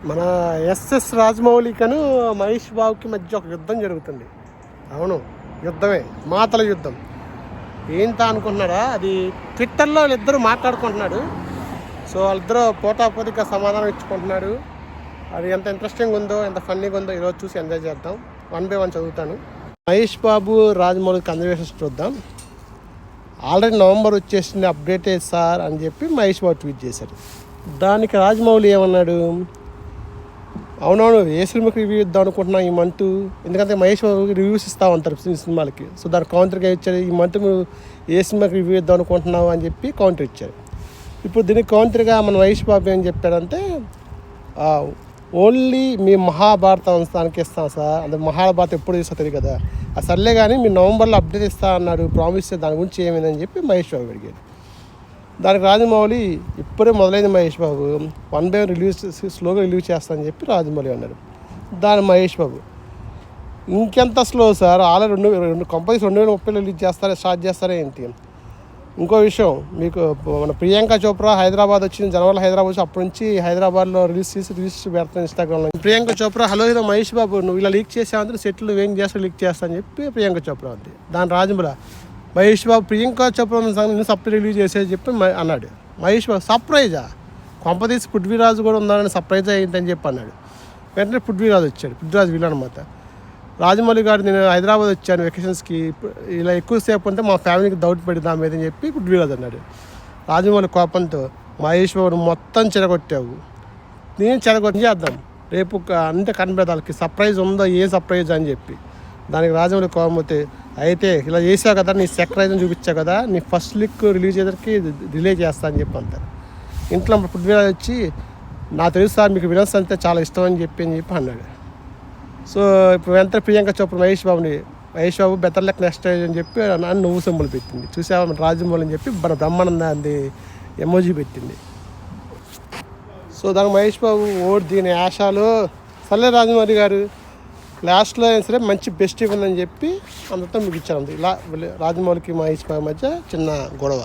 మన ఎస్ఎస్ రాజమౌళికను మహేష్ బాబుకి మధ్య ఒక యుద్ధం జరుగుతుంది. అవును, యుద్ధమే, మాటల యుద్ధం. ఏంటా అనుకుంటున్నారా? అది ట్విట్టర్లో వాళ్ళిద్దరూ మాట్లాడుకుంటున్నాడు. సో వాళ్ళిద్దరూ పోటాపోటీగా సమాధానం ఇచ్చుకుంటున్నాడు. అది ఎంత ఇంట్రెస్టింగ్ ఉందో, ఎంత ఫన్నీగా ఉందో ఈరోజు చూసి ఎంజాయ్ చేద్దాం. 1 by 1 చదువుతాను. మహేష్ బాబు రాజమౌళి కన్వర్సేషన్స్ చూద్దాం. ఆల్రెడీ నవంబర్ వచ్చేసింది, అప్డేట్ సార్ అని చెప్పి మహేష్ బాబు ట్వీట్ చేశారు. దానికి రాజమౌళి ఏమన్నాడు? అవునవును, ఏ సినిమాకి రివ్యూ ఇద్దాం అనుకుంటున్నాం ఈ మంత్, ఎందుకంటే మహేష్ బాబుకి రివ్యూస్ ఇస్తూ ఉంటారు సినిమాలకి. సో దాని కౌంటర్గా ఇచ్చారు, ఈ మంత్ మీరు ఏ సినిమాకి రివ్యూ ఇద్దాం అనుకుంటున్నావు అని చెప్పి కౌంటర్ ఇచ్చారు. ఇప్పుడు దీనికి కౌంటర్గా మన మహేష్ బాబు ఏం చెప్పారంటే, ఓన్లీ మీ మహాభారతం స్థానికి ఇస్తాం సార్, అంటే మహాభారతం ఎప్పుడు ఇస్తుంది కదా, ఆ సర్లే కానీ మీరు నవంబర్లో అప్డేట్ ఇస్తా అన్నాడు, ప్రామిస్, దాని గురించి ఏమైందని చెప్పి మహేష్ బాబు అడిగాడు. దానికి రాజమౌళి ఇప్పుడే మొదలైంది మహేష్ బాబు, 1 by 1 స్లోగా రిలీజ్ చేస్తానని చెప్పి రాజమౌళి అన్నాడు. దాని మహేష్ బాబు, ఇంకెంత slow sir, already 2030 release start చేస్తారా ఏంటి? ఇంకో విషయం, మీకు మన ప్రియాంక చోప్రా హైదరాబాద్ వచ్చింది, జనవరిలో హైదరాబాద్ వచ్చి అప్పటి నుంచి హైదరాబాద్లో రిలీజ్ పెడతాను ఇన్స్టాగ్రామ్లో. ప్రియాంక చోప్రా, హలో హీరో మహేష్ బాబు, నువ్వు ఇలా లీక్ చేసావంటే సెట్లు నువ్వేం చేస్తావు, లీక్ చేస్తా అని చెప్పి ప్రియాంక చోప్రా ఉంది. దాని రాజమౌళి, మహేష్ బాబు ప్రియాంక చోప్రా నేను సప్లై రిలీజ్ చేసేది చెప్పి అన్నాడు. మహేష్ బాబు, సర్ప్రైజా? కొంపదీసి పృథ్వీరాజు కూడా ఉందని సర్ప్రైజ్ అయ్యిందని చెప్పి అన్నాడు. వెంటనే పృథ్వీరాజు వచ్చాడు, పృథ్వీరాజు వీళ్ళు అనమాట. రాజమౌళి గారు, నేను హైదరాబాద్ వచ్చాను వెకేషన్స్కి, ఇలా ఎక్కువసేపు ఉంటే మా ఫ్యామిలీకి డౌట్ పడి దాని మీద అని చెప్పి పృథ్వీరాజు అన్నాడు. రాజమౌళి కోపంతో, మహేష్ బాబును మొత్తం చెడగొట్టావు, నేను చెడగొట్టి చేద్దాం రేపు అంటే కనిపెట్టాలకి సర్ప్రైజ్ ఉందో, ఏ సర్ప్రైజ్ అని చెప్పి. దానికి రాజమౌళి కోపం అయితే ఇలా చేసావు కదా, నీ సెక్రైజ్ చూపించావు కదా, నీ ఫస్ట్ లిక్ రిలీజ్ చేసరికి డిలే చేస్తా అని చెప్పి అంటారు. ఇంట్లో పృథ్వీరాజ్ వచ్చి, నాకు తెలుసు సార్ మీకు విలన్స్ అంటే చాలా ఇష్టం అని చెప్పి అన్నాడు. సో ఇప్పుడు వెంటనే Priyanka Chopra Mahesh Babu better luck next అని చెప్పి నన్ను నువ్వు సింబల్ పెట్టింది, చూసావా రాజమౌళి అని చెప్పి బ్రహ్మానంద అంది ఎమోజీ పెట్టింది. సో దానికి మహేష్ బాబు, దీని ఆశాలు సర్లే రాజమౌళి గారు, లాస్ట్లో అయినా సరే మంచి బెస్ట్ ఇవ్వండి అని చెప్పి అందరితో మీకు ఇచ్చారు. ఇలా రాజమౌళికి మహేష్ బాబు మధ్య చిన్న గొడవ.